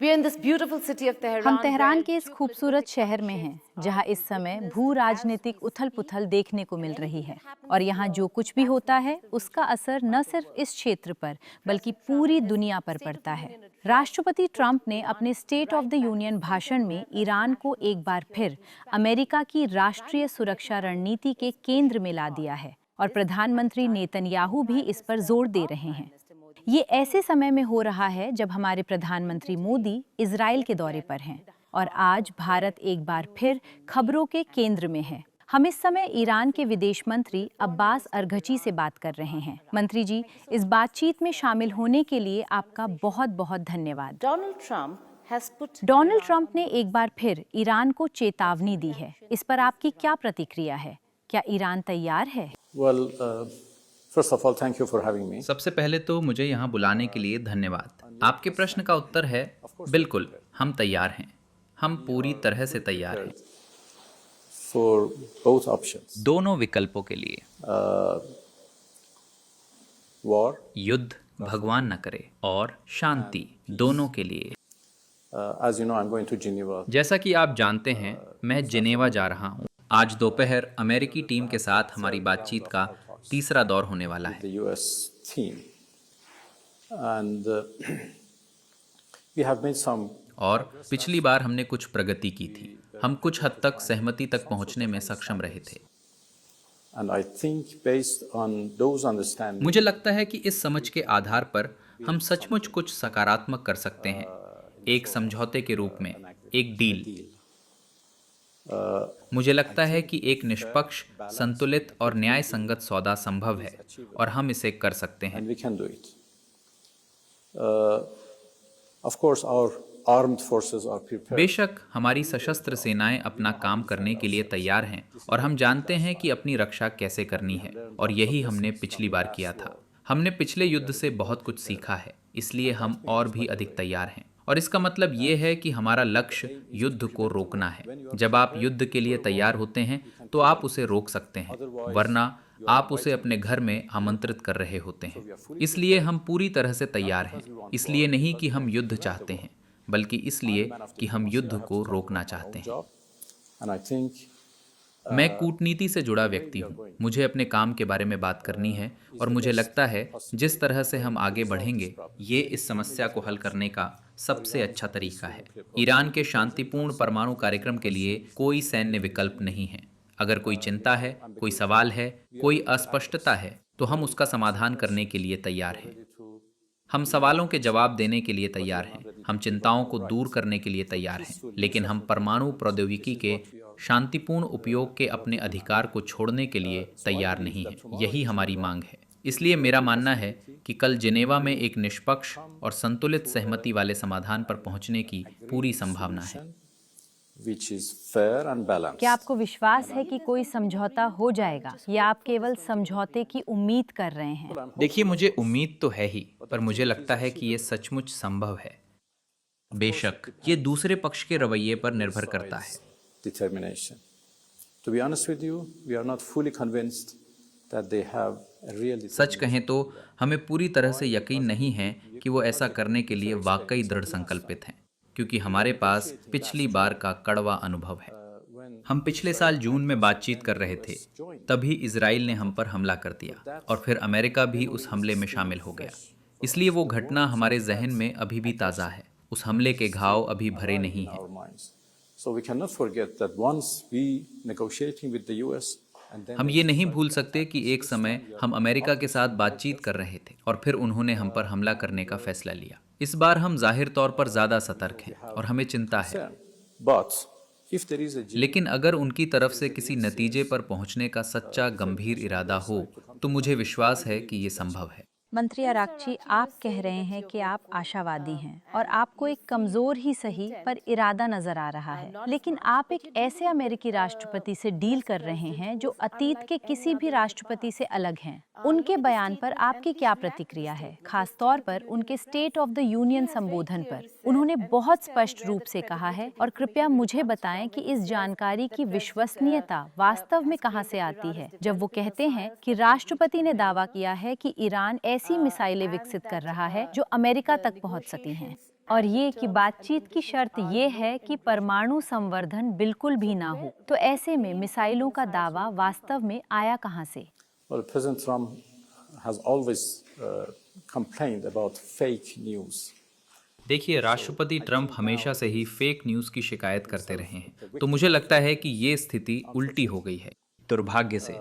हम तेहरान के इस खूबसूरत शहर में हैं, जहां इस समय भू राजनीतिक उथल-पुथल देखने को मिल रही है। और यहाँ जो कुछ भी होता है, उसका असर न सिर्फ इस क्षेत्र पर, बल्कि पूरी दुनिया पर पड़ता है। राष्ट्रपति ट्रंप ने अपने स्टेट ऑफ द यूनियन भाषण में ईरान को एक बार फिर अमेरिका की राष्ट्रीय सुरक्षा रणनीति के केंद्र में ला दिया है, और प्रधानमंत्री नेतन्याहू भी इस पर जोर दे रहे हैं। ये ऐसे समय में हो रहा है जब हमारे प्रधानमंत्री मोदी इजराइल के दौरे पर हैं, और आज भारत एक बार फिर खबरों के केंद्र में है। हम इस समय ईरान के विदेश मंत्री अब्बास अरघची से बात कर रहे हैं। मंत्री जी, इस बातचीत में शामिल होने के लिए आपका बहुत बहुत धन्यवाद। डोनाल्ड ट्रंप ने एक बार फिर ईरान को चेतावनी दी है। इस पर आपकी क्या प्रतिक्रिया है? क्या ईरान तैयार है? First of all, thank you for having me. सबसे पहले तो मुझे यहाँ बुलाने के लिए धन्यवाद। आपके प्रश्न का उत्तर है बिल्कुल, हम तैयार हैं। हम पूरी तरह से तैयार हैं For both options. दोनों विकल्पों के लिए। War. युद्ध भगवान न करे, और शांति, दोनों के लिए। As you know, I'm going to Geneva. जैसा कि आप जानते हैं, मैं जिनेवा जा रहा हूँ। आज दोपहर अमेरिकी टीम के साथ हमारी बातचीत का तीसरा दौर होने वाला है। The US team. And we have made some. और पिछली बार हमने कुछ प्रगति की थी। हम कुछ हद तक सहमति तक पहुंचने में सक्षम रहे थे। And I think based on those understanding. मुझे लगता है कि इस समझ के आधार पर हम सचमुच कुछ सकारात्मक कर सकते हैं, एक समझौते के रूप में, एक डील। मुझे लगता है कि एक निष्पक्ष, संतुलित और न्याय संगत सौदा संभव है, और हम इसे कर सकते हैं। And we can do it. Of course, our armed forces are prepared. बेशक हमारी सशस्त्र सेनाएं अपना काम करने के लिए तैयार हैं, और हम जानते हैं कि अपनी रक्षा कैसे करनी है, और यही हमने पिछली बार किया था। हमने पिछले युद्ध से बहुत कुछ सीखा है, इसलिए हम और भी अधिक तैयार हैं। और इसका मतलब ये है कि हमारा लक्ष्य युद्ध को रोकना है। जब आप युद्ध के लिए तैयार होते हैं तो आप उसे रोक सकते हैं, वरना आप उसे अपने घर में आमंत्रित कर रहे होते हैं। इसलिए हम पूरी तरह से तैयार हैं, इसलिए नहीं कि हम युद्ध चाहते हैं, बल्कि इसलिए कि हम युद्ध को रोकना चाहते हैं। And I think मैं कूटनीति से जुड़ा व्यक्ति हूँ। मुझे अपने काम के बारे में बात करनी है, और मुझे लगता है जिस तरह से हम आगे बढ़ेंगे, ये इस समस्या को हल करने का सबसे अच्छा तरीका है। ईरान के शांतिपूर्ण परमाणु कार्यक्रम के लिए कोई सैन्य विकल्प नहीं है। अगर कोई चिंता है, कोई सवाल है, कोई अस्पष्टता है, तो हम उसका समाधान करने के लिए तैयार हैं। हम सवालों के जवाब देने के लिए तैयार हैं, हम चिंताओं को दूर करने के लिए तैयार हैं, लेकिन हम परमाणु प्रौद्योगिकी के शांतिपूर्ण उपयोग के अपने अधिकार को छोड़ने के लिए तैयार नहीं हैं। यही हमारी मांग है। इसलिए मेरा मानना है कि कल जिनेवा में एक निष्पक्ष और संतुलित सहमति वाले समाधान पर पहुंचने की पूरी संभावना है। which is fair and balanced. क्या आपको विश्वास है कि कोई समझौता हो जाएगा, या आप केवल समझौते की उम्मीद कर रहे हैं? देखिए, मुझे उम्मीद तो है ही, पर मुझे लगता है कि ये सचमुच संभव है। बेशक ये दूसरे पक्ष के रवैये पर निर्भर करता है। Determination. To be honest with you, we are not fully convinced that they have a real. सच कहें तो हमें पूरी तरह से यकीन नहीं है कि वो ऐसा करने के लिए वाकई दृढ़ संकल्पित हैं, क्योंकि हमारे पास पिछली बार का कड़वा अनुभव है। हम पिछले साल जून में बातचीत कर रहे थे, तभी इजराइल ने हम पर हमला कर दिया, और फिर अमेरिका भी उस हमले में शामिल हो गया। इसलिए वो घटना हमारे जहन में अभी भी ताज़ा है। उस हमले के घाव अभी भरे नहीं हैं। So we cannot forget that once we negotiating with the US and then हम ये नहीं भूल सकते कि एक समय हम अमेरिका के साथ बातचीत कर रहे थे, और फिर उन्होंने हम पर हमला करने का फैसला लिया। इस बार हम जाहिर तौर पर ज़्यादा सतर्क हैं, और हमें चिंता है। But if there is a लेकिन अगर उनकी तरफ से किसी नतीजे पर पहुंचने का सच्चा गंभीर इरादा हो, तो मुझे विश्वास है कि ये संभव है। मंत्री अराक्ची, आप कह रहे हैं कि आप आशावादी हैं, और आपको एक कमजोर ही सही पर इरादा नजर आ रहा है। लेकिन आप एक ऐसे अमेरिकी राष्ट्रपति से डील कर रहे हैं जो अतीत के किसी भी राष्ट्रपति से अलग हैं। उनके बयान पर आपकी क्या प्रतिक्रिया है, खास तौर पर उनके स्टेट ऑफ द यूनियन संबोधन पर? उन्होंने बहुत स्पष्ट रूप से कहा है, और कृपया मुझे बताएं कि इस जानकारी की विश्वसनीयता वास्तव में कहां से आती है, जब वो कहते हैं कि राष्ट्रपति ने दावा किया है कि ईरान ऐसी मिसाइलें विकसित कर रहा है जो अमेरिका तक पहुंच सकती हैं। और ये कि बातचीत की शर्त ये है कि परमाणु संवर्धन बिल्कुल भी ना हो। तो ऐसे में मिसाइलों का दावा वास्तव में आया कहाँ से? Well, President Trump has always complained about fake news. देखिए, राष्ट्रपति ट्रंप हमेशा से ही फेक न्यूज़ की शिकायत करते रहे हैं, तो मुझे लगता है कि ये स्थिति उल्टी हो गई है। दुर्भाग्य से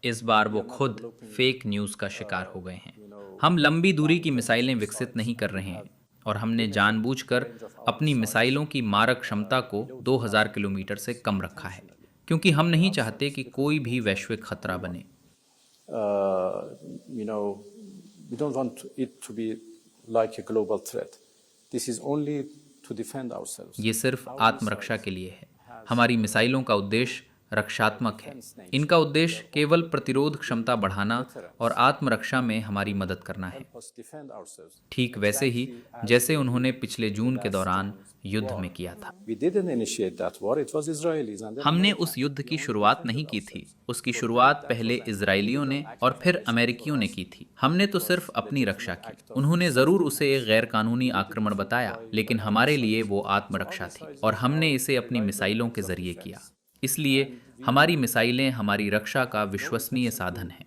इस बार वो खुद फेक न्यूज़ का शिकार हो गए हैं। हम लंबी दूरी की मिसाइलें विकसित नहीं कर रहे हैं और हमने जानबूझकर अपनी मिसाइलों की मारक क्षमता को 2000 किलोमीटर से कम रखा है, क्योंकि हम नहीं चाहते कि कोई भी वैश्विक खतरा बने। We don't want it to be like a global threat. This is only to defend ourselves. ये सिर्फ आत्मरक्षा के लिए है। हमारी मिसाइलों का उद्देश्य रक्षात्मक है। इनका उद्देश्य केवल प्रतिरोध क्षमता बढ़ाना और आत्मरक्षा में हमारी मदद करना है, Us defend ourselves. ठीक वैसे ही जैसे उन्होंने पिछले जून के दौरान युद्ध में किया था। We didn't initiate that war. It was Israelis. And then हमने उस युद्ध की शुरुआत नहीं की थी, उसकी शुरुआत पहले इजरायलियों ने और फिर अमेरिकियों ने की थी। हमने तो सिर्फ अपनी रक्षा की। उन्होंने जरूर उसे एक गैर कानूनी आक्रमण बताया, लेकिन हमारे लिए वो आत्मरक्षा थी और हमने इसे अपनी मिसाइलों के जरिए किया। इसलिए हमारी मिसाइलें हमारी रक्षा का विश्वसनीय साधन हैं।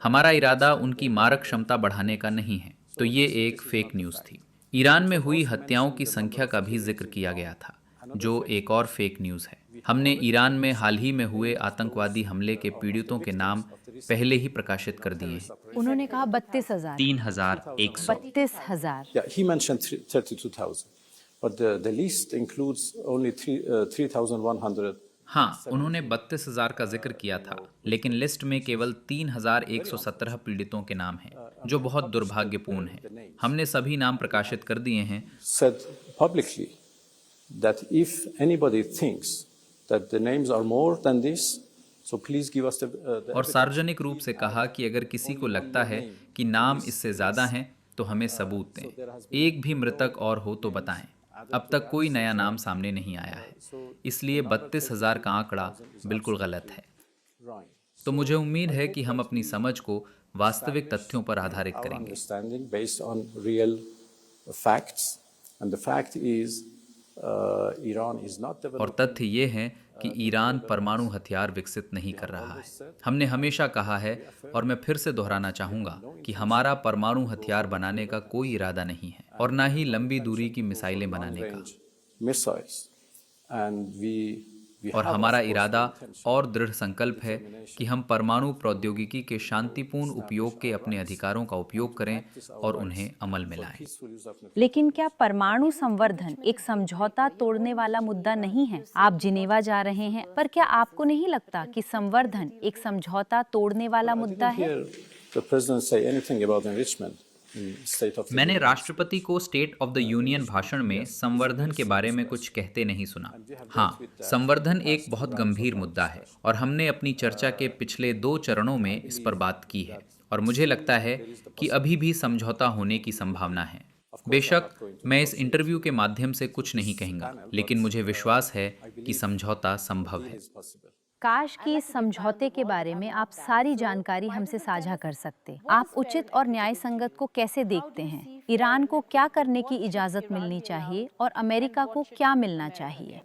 हमारा इरादा उनकी मारक क्षमता बढ़ाने का नहीं है। तो ये एक फेक न्यूज़ थी। ईरान में हुई हत्याओं की संख्या का भी जिक्र किया गया था, जो एक और फेक न्यूज़ है। हमने ईरान में हाल ही में हुए आतंकवादी हमले के पीड़ितों के नाम पहले ही प्रकाशित कर दिए हैं। उन्होंने कहा 32,000। 3100। 32,000। Yeah, he mentioned 32,000, but the list includes only 3,100. हाँ, उन्होंने 32,000 का जिक्र किया था, लेकिन लिस्ट में केवल 3,117 पीड़ितों के नाम हैं, जो बहुत दुर्भाग्यपूर्ण है। हमने सभी नाम प्रकाशित कर दिए हैं। Said publicly that if anybody thinks that the names are more than this, so please give us the और सार्वजनिक रूप से कहा कि अगर किसी को लगता है कि नाम इससे ज़्यादा हैं तो हमें सबूत दें। एक भी मृतक और हो तो बताएं। अब तक कोई नया नाम सामने नहीं आया है, इसलिए 32,000 का आंकड़ा बिल्कुल गलत है। तो मुझे उम्मीद है कि हम अपनी समझ को वास्तविक तथ्यों पर आधारित our करेंगे। understanding based on real facts, and the fact is Iran is not और developing. तथ्य ये है कि ईरान परमाणु हथियार विकसित नहीं कर रहा है। हमने हमेशा कहा है, और मैं फिर से दोहराना चाहूँगा, कि हमारा परमाणु हथियार बनाने का कोई इरादा नहीं है और ना ही लंबी दूरी की मिसाइलें बनाने का। Missiles, and we और हमारा इरादा और दृढ़ संकल्प है कि हम परमाणु प्रौद्योगिकी के शांतिपूर्ण उपयोग के अपने अधिकारों का उपयोग करें और उन्हें अमल में लाएं। लेकिन क्या परमाणु संवर्धन एक समझौता तोड़ने वाला मुद्दा नहीं है? आप जिनेवा जा रहे हैं, पर क्या आपको नहीं लगता कि संवर्धन एक समझौता तोड़ने वाला मुद्दा है? The president say anything about enrichment in State of the मैंने Union. राष्ट्रपति को स्टेट ऑफ द यूनियन भाषण में संवर्धन के बारे में कुछ कहते नहीं सुना। हाँ, संवर्धन एक बहुत गंभीर मुद्दा है और हमने अपनी चर्चा के पिछले 2 चरणों में इस पर बात की है और मुझे लगता है कि अभी भी समझौता होने की संभावना है। बेशक मैं इस इंटरव्यू के माध्यम से कुछ नहीं कहूँगा, लेकिन मुझे विश्वास है कि समझौता संभव है। काश कि इस समझौते के बारे में आप सारी जानकारी हमसे साझा कर सकते। आप उचित और न्याय संगत को कैसे देखते हैं? ईरान को क्या करने की इजाजत मिलनी चाहिए और अमेरिका को क्या मिलना चाहिए?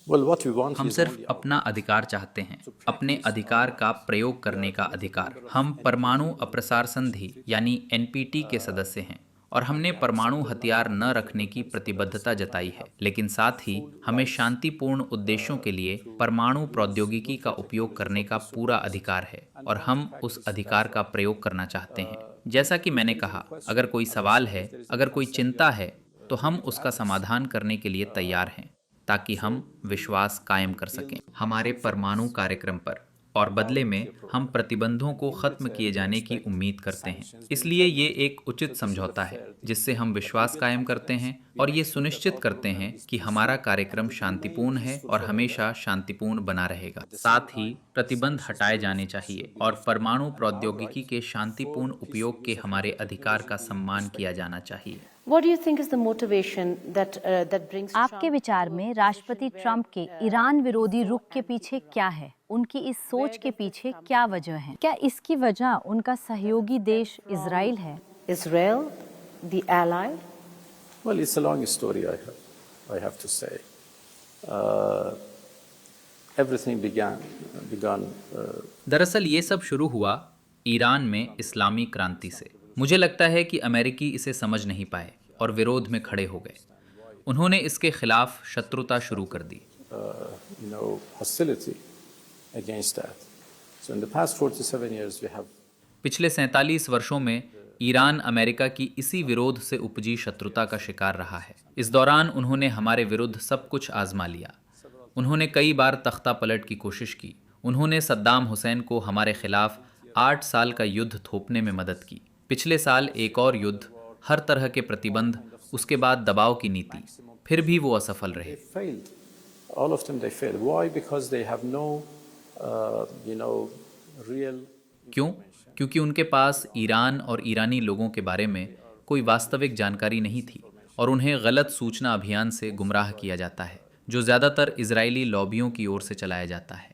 Well, what we want हम is सिर्फ only अपना अधिकार चाहते हैं, अपने अधिकार का प्रयोग करने का अधिकार। हम परमाणु अप्रसार संधि यानी NPT के सदस्य हैं और हमने परमाणु हथियार न रखने की प्रतिबद्धता जताई है, लेकिन साथ ही हमें शांतिपूर्ण उद्देश्यों के लिए परमाणु प्रौद्योगिकी का उपयोग करने का पूरा अधिकार है और हम उस अधिकार का प्रयोग करना चाहते हैं। जैसा कि मैंने कहा, अगर कोई सवाल है, अगर कोई चिंता है, तो हम उसका समाधान करने के लिए तैयार हैं, ताकि हम विश्वास कायम कर सकें हमारे परमाणु कार्यक्रम पर, और बदले में हम प्रतिबंधों को खत्म किए जाने की उम्मीद करते हैं। इसलिए ये एक उचित समझौता है जिससे हम विश्वास कायम करते हैं और ये सुनिश्चित करते हैं कि हमारा कार्यक्रम शांतिपूर्ण है और हमेशा शांतिपूर्ण बना रहेगा। साथ ही प्रतिबंध हटाए जाने चाहिए और परमाणु प्रौद्योगिकी के शांतिपूर्ण उपयोग के हमारे अधिकार का सम्मान किया जाना चाहिए। What do you think is the motivation that brings आपके विचार में राष्ट्रपति ट्रंप के ईरान विरोधी रुख के पीछे क्या है? उनकी इस सोच के पीछे क्या वजह है? क्या इसकी वजह उनका सहयोगी देश इजराइल है? Israel, the ally, Well, it's a long story, I have to say. Uh, everything began दरअसल ये सब शुरू हुआ ईरान में इस्लामी क्रांति से। मुझे लगता है कि अमेरिकी इसे समझ नहीं पाए और विरोध में खड़े हो गए। उन्होंने इसके खिलाफ शत्रुता शुरू कर दी। hostility against that. So in the past 47 years we have पिछले 47 वर्षों में ईरान अमेरिका की इसी विरोध से उपजी शत्रुता का शिकार रहा है। इस दौरान उन्होंने हमारे विरुद्ध सब कुछ आजमा लिया। उन्होंने कई बार तख्ता पलट की कोशिश की। उन्होंने सद्दाम हुसैन को हमारे खिलाफ 8 साल का युद्ध थोपने में मदद की। पिछले साल एक और युद्ध, हर तरह के प्रतिबंध, उसके बाद दबाव की नीति, फिर भी वो असफल रहे। failed. All of them they failed. Why? Because they have no, real. क्यों? क्योंकि उनके पास ईरान और ईरानी लोगों के बारे में कोई वास्तविक जानकारी नहीं थी और उन्हें गलत सूचना अभियान से गुमराह किया जाता है, जो ज़्यादातर इजरायली लॉबियों की ओर से चलाया जाता है।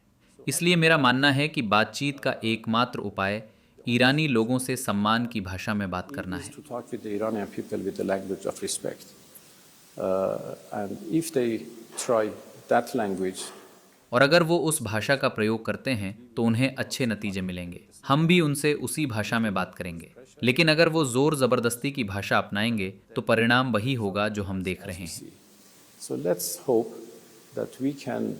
इसलिए मेरा मानना है कि बातचीत का एकमात्र उपाय ईरानी लोगों से सम्मान की भाषा में बात करना है। To talk with the Iranian people with the language of respect. And if they try that language, और अगर वो उस भाषा का प्रयोग करते हैं तो उन्हें अच्छे नतीजे मिलेंगे। हम भी उनसे उसी भाषा में बात करेंगे। लेकिन अगर वो जोर ज़बरदस्ती की भाषा अपनाएंगे तो परिणाम वही होगा जो हम देख रहे हैं। so let's hope that we can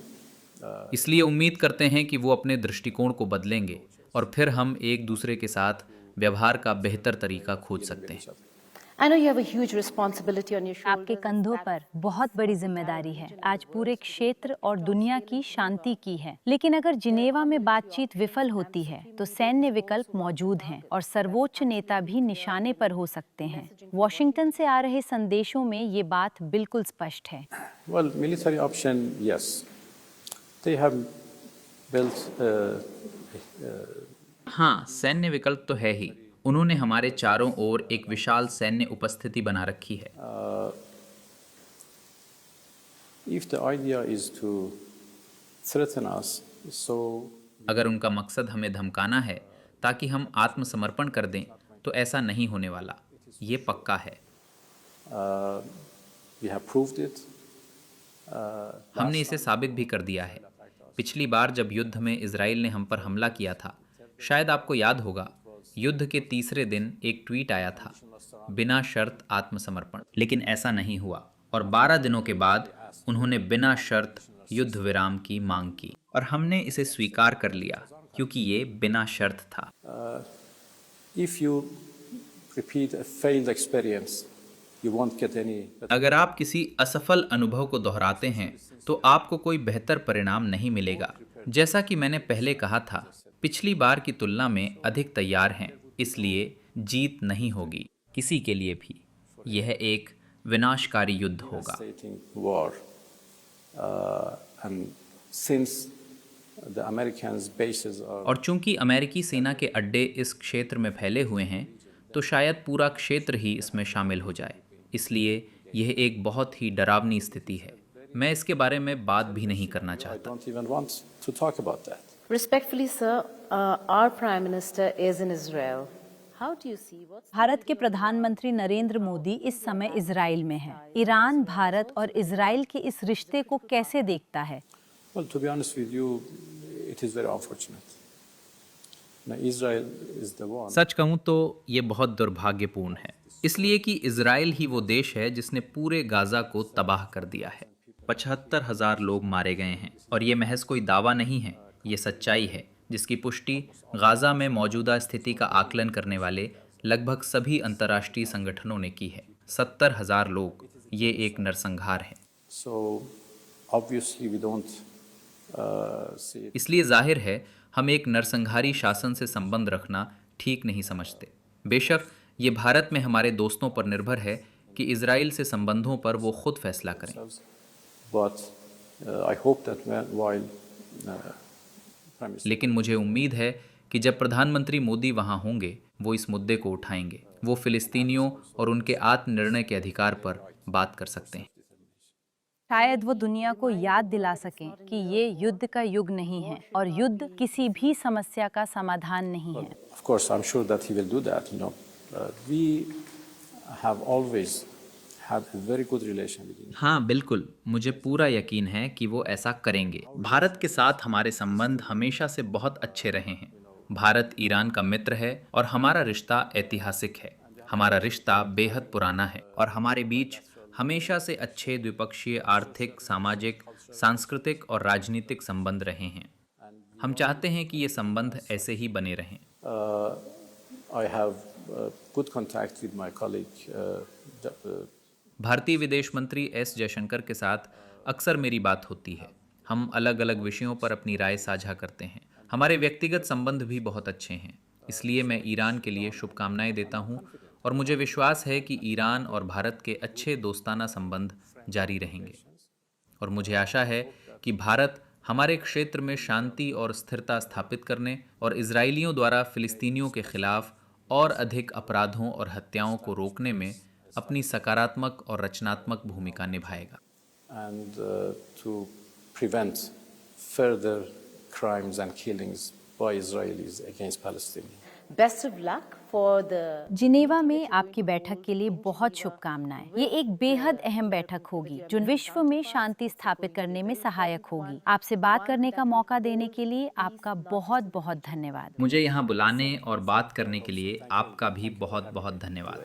इसलिए उम्मीद करते हैं कि वो अपने दृष्टिकोण को बदलेंगे और फिर हम एक दूसरे के साथ व्यवहार का बेहतर तरीका खोज सकते हैं। I know you have a huge responsibility on your आपके shoulders. कंधों पर बहुत बड़ी जिम्मेदारी है। आज पूरे क्षेत्र और दुनिया की शांति की है। लेकिन अगर जिनेवा में बातचीत विफल होती है तो सैन्य विकल्प मौजूद हैं और सर्वोच्च नेता भी निशाने पर हो सकते हैं। वॉशिंगटन से आ रहे संदेशों में ये बात बिल्कुल स्पष्ट है। well, military option, yes. They have built हाँ, सैन्य विकल्प तो है ही। उन्होंने हमारे चारों ओर एक विशाल सैन्य उपस्थिति बना रखी है। if the idea is to threaten us, so अगर उनका मकसद हमें धमकाना है ताकि हम आत्मसमर्पण कर दें तो ऐसा नहीं होने वाला, ये पक्का है। we have proved it. हमने इसे साबित भी कर दिया है। पिछली बार जब युद्ध में इजराइल ने हम पर हमला किया था, शायद आपको याद होगा, युद्ध के तीसरे दिन एक ट्वीट आया था, बिना शर्त आत्मसमर्पण। लेकिन ऐसा नहीं हुआ और 12 दिनों के बाद उन्होंने बिना शर्त युद्ध विराम की मांग की और हमने इसे स्वीकार कर लिया क्योंकि ये बिना शर्त था। If you repeat a failed experience, you won't get any. अगर आप किसी असफल अनुभव को दोहराते हैं तो आपको कोई बेहतर परिणाम नहीं मिलेगा। जैसा कि मैंने पहले कहा था, पिछली बार की तुलना में अधिक तैयार हैं, इसलिए जीत नहीं होगी किसी के लिए भी। यह एक विनाशकारी युद्ध होगा। Devastating war. And since the Americans' bases are और चूंकि अमेरिकी सेना के अड्डे इस क्षेत्र में फैले हुए हैं तो शायद पूरा क्षेत्र ही इसमें शामिल हो जाए। इसलिए यह एक बहुत ही डरावनी स्थिति है। मैं इसके बारे में बात भी नहीं करना I चाहता। don't even want to talk about that. Respectfully, sir, our Prime Minister is in Israel. How do you see what's Bharat के प्रधानमंत्री नरेंद्र मोदी इस समय इजराइल में हैं। ईरान, भारत और इजराइल के इस रिश्ते को कैसे देखता है? Well, to be honest with you, it is very unfortunate. Now, Israel is the one. सच कहूँ तो ये बहुत दुर्भाग्यपूर्ण है, इसलिए कि इजराइल ही वो देश है जिसने पूरे गाजा को तबाह कर दिया है। 75,000 लोग मारे गए हैं और ये महज कोई दावा नहीं है, ये सच्चाई है जिसकी पुष्टि गाजा में मौजूदा स्थिति का आकलन करने वाले लगभग सभी अंतर्राष्ट्रीय संगठनों ने की है। 70,000 लोग, ये एक नरसंहार है। So, obviously, we don't see it. इसलिए जाहिर है हम एक नरसंहारी शासन से संबंध रखना ठीक नहीं समझते। बेशक ये भारत में हमारे दोस्तों पर निर्भर है कि इजराइल से संबंधों पर वो खुद फैसला करें। But I hope that while Prime Minister लेकिन मुझे उम्मीद है कि जब प्रधानमंत्री मोदी वहां होंगे वो इस मुद्दे को उठाएंगे। वो फिलिस्तीनियों और उनके आत्मनिर्णय के अधिकार पर बात कर सकते हैं। शायद वो दुनिया को याद दिला सकें कि ये युद्ध का युग नहीं है और युद्ध किसी भी समस्या का समाधान नहीं है। Of course, I'm sure that he will do that. We have always had a very good relation with India. हाँ बिल्कुल, मुझे पूरा यकीन है कि वो ऐसा करेंगे। भारत के साथ हमारे संबंध हमेशा से बहुत अच्छे रहे हैं। भारत ईरान का मित्र है और हमारा रिश्ता ऐतिहासिक है। हमारा रिश्ता बेहद पुराना है और हमारे बीच हमेशा से अच्छे द्विपक्षीय आर्थिक, सामाजिक, सांस्कृतिक और राजनीतिक संबंध रहे हैं। हम चाहते हैं कि ये संबंध ऐसे ही बने रहें। I have good contact with my colleague. भारतीय विदेश मंत्री एस जयशंकर के साथ अक्सर मेरी बात होती है। हम अलग अलग विषयों पर अपनी राय साझा करते हैं। हमारे व्यक्तिगत संबंध भी बहुत अच्छे हैं। इसलिए मैं ईरान के लिए शुभकामनाएं देता हूं और मुझे विश्वास है कि ईरान और भारत के अच्छे दोस्ताना संबंध जारी रहेंगे। और मुझे आशा है कि भारत हमारे क्षेत्र में शांति और स्थिरता स्थापित करने और इजरायलियों द्वारा फिलिस्तीनियों के खिलाफ और अधिक अपराधों और हत्याओं को रोकने में अपनी सकारात्मक और रचनात्मक भूमिका निभाएगा। And to prevent further crimes and killings by Israelis against Palestinians. Best of luck for the Geneva में आपकी बैठक के लिए बहुत शुभकामनाएं। ये एक बेहद अहम बैठक होगी जो विश्व में शांति स्थापित करने में सहायक होगी। आपसे बात करने का मौका देने के लिए आपका बहुत बहुत धन्यवाद। मुझे यहाँ बुलाने और बात करने के लिए आपका भी बहुत बहुत धन्यवाद।